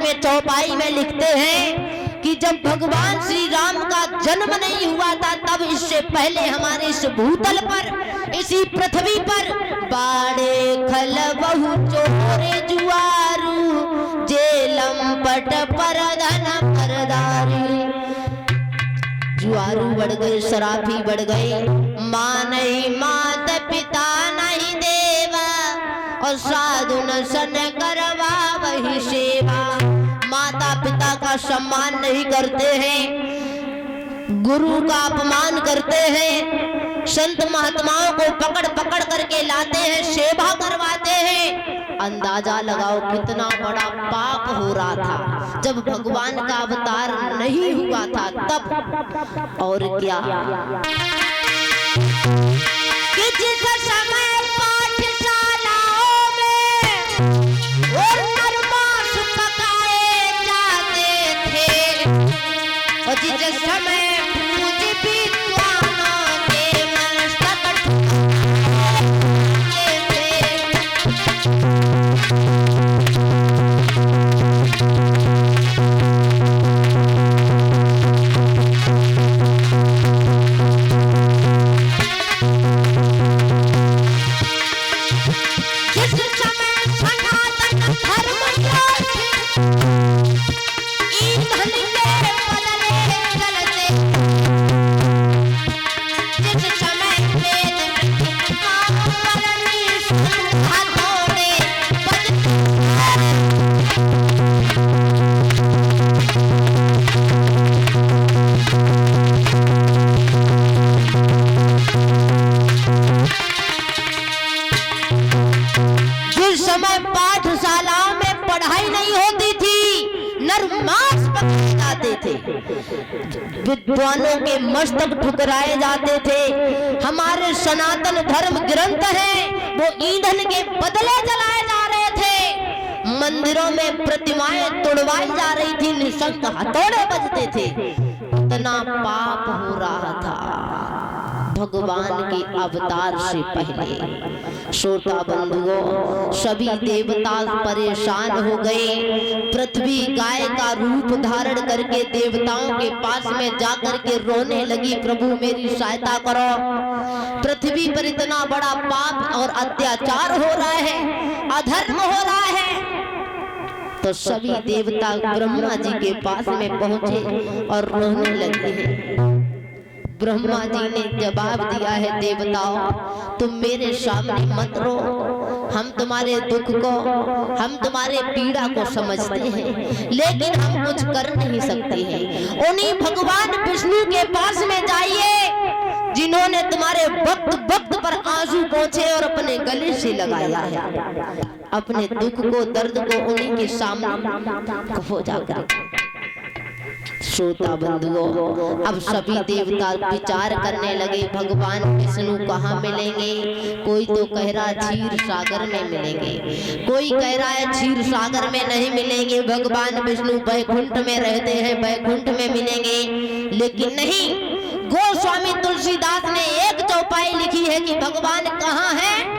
के चौपाई में लिखते हैं कि जब भगवान श्री राम का जन्म नहीं हुआ था तब इससे पहले हमारे इस भूतल पर, इसी पृथ्वी पर बाड़े खल बहु चोरे जुआरू जेलम पट पर धन परदारी। जुआरू बढ़ गए, शराबी बढ़ गए, माँ नहीं माता पिता नहीं देवा और साधु न सन करवा वही सेवा। माता पिता का सम्मान नहीं करते हैं, गुरु का अपमान करते हैं, संत महात्माओं को पकड़ पकड़ करके लाते हैं, सेवा करवाते हैं। अंदाजा लगाओ कितना बड़ा पाप हो रहा था जब भगवान का अवतार नहीं हुआ था तब। और क्या कि जिस समय पाठशालाओं में और नरमांस पकाए जाते थे और जिस समय पूज्य विद्वानों के मस्तक पाठशालाओं में पढ़ाई नहीं होती थी, नरमांस पकाए जाते थे, विद्वानों के मस्तक ठुकराए जाते थे। हमारे सनातन धर्म ग्रंथ हैं वो ईंधन के बदले जलाए जा रहे थे, मंदिरों में प्रतिमाएं तोड़वाई जा रही थी, निशंक हथौड़े बजते थे। इतना पाप हो रहा था भगवान के अवतार से पहले। श्रोता बंधुओं, सभी देवता परेशान हो गए। पृथ्वी गाय का रूप धारण करके देवताओं के पास में जाकर के रोने लगी, प्रभु मेरी सहायता करो, पृथ्वी पर इतना बड़ा पाप और अत्याचार हो रहा है, अधर्म हो रहा है। तो सभी देवता ब्रह्मा जी के पास में पहुंचे और रोने लगे हैं। ब्रह्मा जी ने जवाब दिया है, देवताओं तुम मेरे सामने मत रो, हम तुम्हारे दुख को, हम तुम्हारे पीड़ा को समझते हैं, लेकिन हम कुछ कर नहीं सकते हैं। उन्हीं भगवान विष्णु के पास में जाइए जिन्होंने तुम्हारे वक्त वक्त पर आंसू पोंछे और अपने गले से लगाया है। अपने दुख को, दर्द को उन्हीं के सामने हो जाकर। श्रोता बंधुओं, अब सभी देवता विचार करने लगे भगवान विष्णु कहाँ मिलेंगे। कोई तो कह रहा है क्षीर सागर में मिलेंगे, कोई कह रहा है क्षीर सागर में नहीं मिलेंगे, भगवान विष्णु वैकुंठ में रहते हैं, वैकुंठ में मिलेंगे। लेकिन नहीं, गोस्वामी तुलसीदास ने एक चौपाई लिखी है कि भगवान कहाँ है।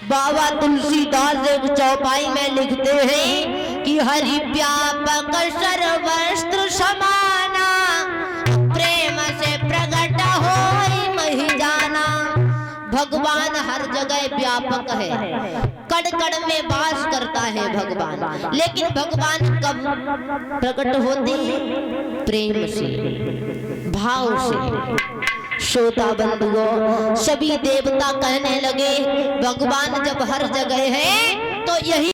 बाबा तुलसीदास चौपाई में लिखते हैं कि हरि व्यापक सर्वस्त्र समाना, प्रेम से प्रकट होई मही जाना। भगवान हर जगह व्यापक है, कण कण में वास करता है भगवान, लेकिन भगवान कब प्रकट होते हैं? प्रेम से, भाव से। श्रोता बंधुओं, सभी देवता कहने लगे भगवान जब हर जगह है तो यही